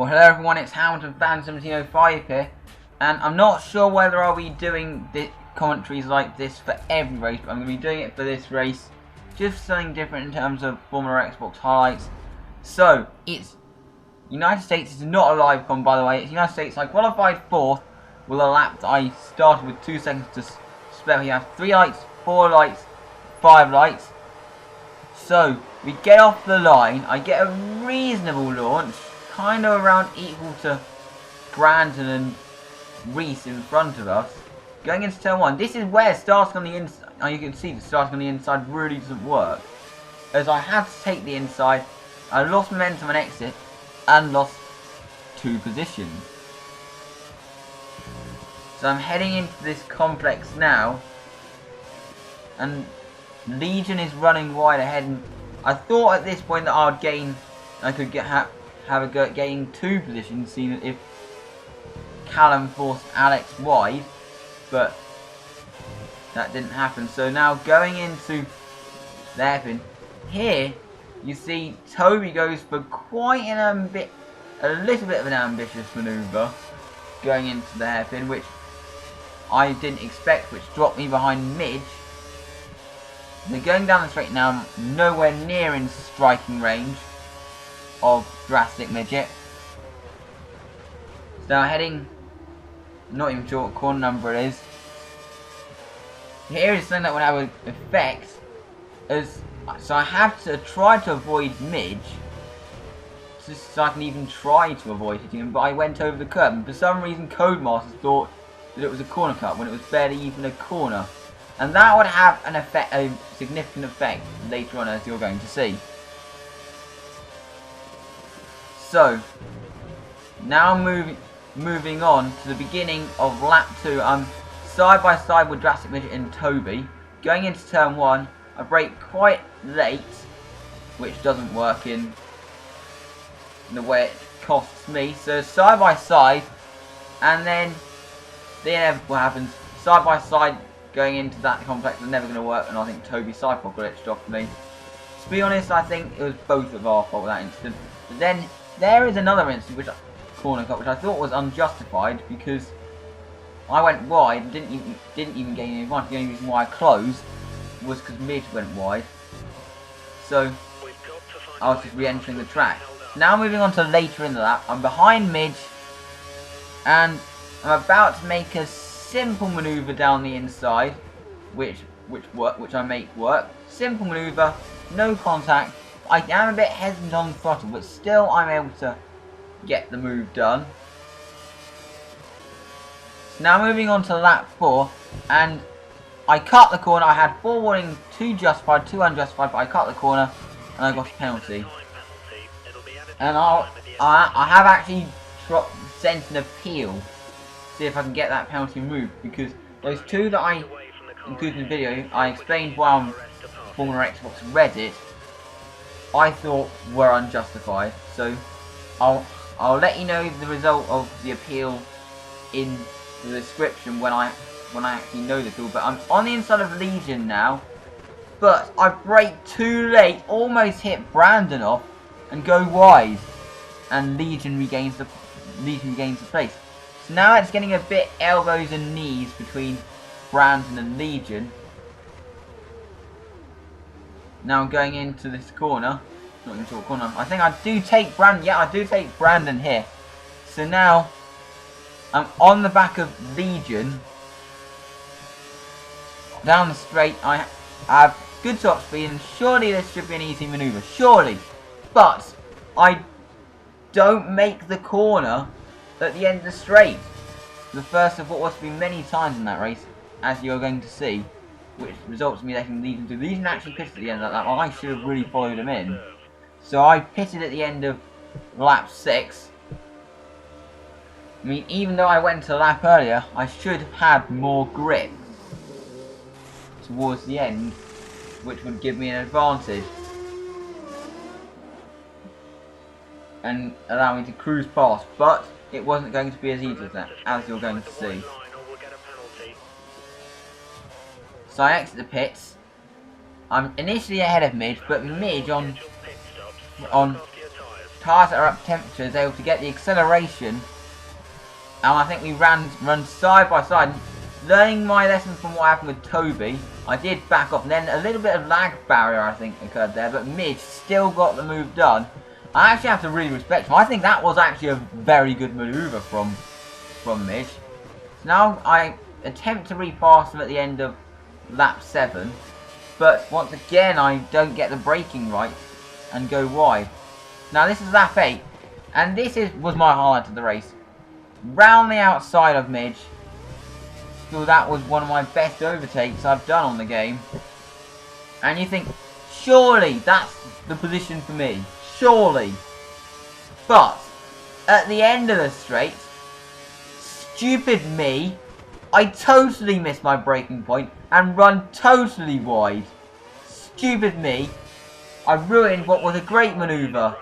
Well, hello everyone, it's Hamilton Fan 1705 here, and I'm not sure whether I'll be doing commentaries like this for every race, but I'm going to be doing it for this race, just something different in terms of Formula Xbox highlights. So, it's United States. It's not a live con, by the way. It's United States. I qualified 4th with a lap that I started with 2 seconds to spare. You have 3 lights, 4 lights, 5 lights. So, we get off the line. I get a reasonable launch, kind of around equal to Brandon and Reese in front of us. Going into turn 1, this is where starting on the inside, you can see the starting on the inside really doesn't work. As I had to take the inside, I lost momentum and exit, and lost 2 positions. So I'm heading into this complex now, and Legion is running wide ahead, and I thought at this point that I could have a go at getting 2 positions, seeing if Callum forced Alex wide, but that didn't happen. So now going into the hairpin, here you see Toby goes for quite a little bit of an ambitious manoeuvre going into the hairpin, which I didn't expect, which dropped me behind Midge. They're going down the straight now, nowhere near in striking range of Drastic Midget. So now heading, not even sure what corner number it is. Here is something that would have an effect, so I have to try to avoid Midge, so I can even try to avoid hitting him, but I went over the curb, and for some reason Codemasters thought that it was a corner cut when it was barely even a corner. And that would have an effect, a significant effect later on, as you're going to see. So, now moving on to the beginning of lap 2, I'm side by side with Drastic Midget and Toby. Going into turn 1, I brake quite late, which doesn't work in the way it costs me. So side by side, and then the inevitable happens. Side by side going into that complex is never going to work, and I think Toby's sidepod glitched off me. To be honest, I think it was both of our fault that incident. But then there is another incident, corner cut, which I thought was unjustified, because I went wide and didn't even gain any advantage. The only reason why I closed was because Midge went wide. So I was just re-entering the track. Now moving on to later in the lap, I'm behind Midge, and I'm about to make a simple manoeuvre down the inside, which I make work. Simple manoeuvre, no contact. I am a bit hesitant on the throttle, but still I'm able to get the move done. So now moving on to lap 4, and I cut the corner. I had 4 warning, 2 justified, 2 unjustified, but I cut the corner and I got a penalty. And I have actually sent an appeal, see if I can get that penalty removed, because those 2 that I included in the video, I explained why on Formula Xbox Reddit, I thought were unjustified. So I'll let you know the result of the appeal in the description when I actually know the tool. But I'm on the inside of Legion now, but I brake too late, almost hit Brandon off and go wide, and Legion regains the place. So now it's getting a bit elbows and knees between Brandon and Legion. Now going into this corner, not into a corner. I think I do take Brandon. Yeah, I do take Brandon here. So now I'm on the back of Legion. Down the straight, I have good top speed, and surely this should be an easy manoeuvre. Surely. But I don't make the corner at the end of the straight. The first of what was to be many times in that race, as you're going to see, which results in me letting Legion do. Legion actually pitted at the end of that lap. I should have really followed him in. So I pitted at the end of lap 6. I mean, even though I went a lap earlier, I should have had more grip towards the end, which would give me an advantage and allow me to cruise past, but it wasn't going to be as easy as that, as you're going to see. So I exit the pits. I'm initially ahead of Midge, but Midge on tyres at up temperature is able to get the acceleration. And I think we run side by side. Learning my lesson from what happened with Toby, I did back off, and then a little bit of lag barrier I think occurred there, but Midge still got the move done. I actually have to really respect him. I think that was actually a very good manoeuvre from Midge. So now I attempt to repass him at the end of lap 7, but once again I don't get the braking right and go wide. Now this is lap 8, and this was my highlight of the race. Round the outside of Midge. So that was one of my best overtakes I've done on the game. And you think, surely that's the position for me. Surely. But, at the end of the straight, stupid me, I totally missed my braking point and run totally wide. Stupid me, I ruined what was a great manoeuvre,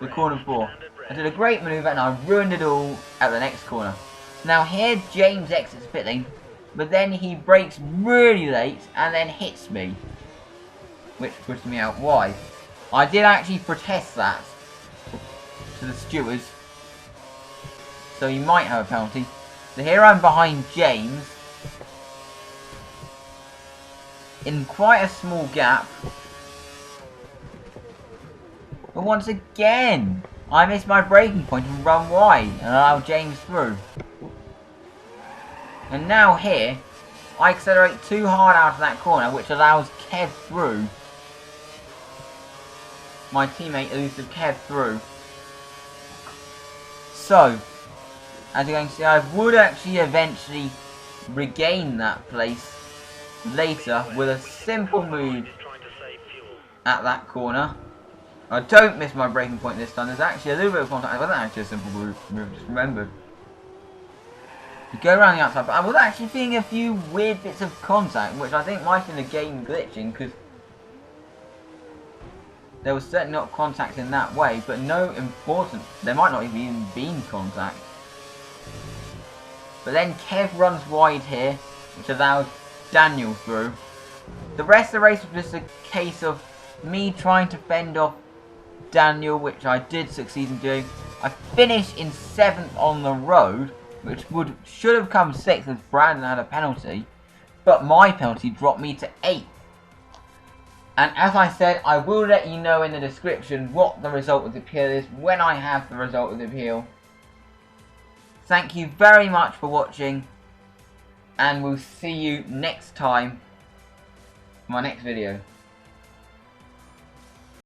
the corner 4. I did a great manoeuvre and I ruined it all at the next corner. Now here James exits pit lane, but then he brakes really late and then hits me, which pushed me out wide. I did actually protest that to the stewards, so you might have a penalty. So here I'm behind James in quite a small gap, but once again I missed my braking point and run wide and allow James through. And now here, I accelerate too hard out of that corner, which allows Kev through. My teammate elusive Kev through. So, as you're going to see, I would actually eventually regain that place later with a simple move at that corner. I don't miss my braking point this time. There's actually a little bit of contact. It wasn't actually a simple move, just remembered. You go around the outside, but I was actually feeling a few weird bits of contact, which I think might have been the game glitching, because there was certainly not contact in that way, but no important, there might not even been contact. But then Kev runs wide here, which allows Daniel through. The rest of the race was just a case of me trying to fend off Daniel, which I did succeed in doing. I finished in 7th on the road, which should have come 6th if Brandon had a penalty, but my penalty dropped me to 8th. And as I said, I will let you know in the description what the result of the appeal is when I have the result of the appeal. Thank you very much for watching, and we'll see you next time for my next video.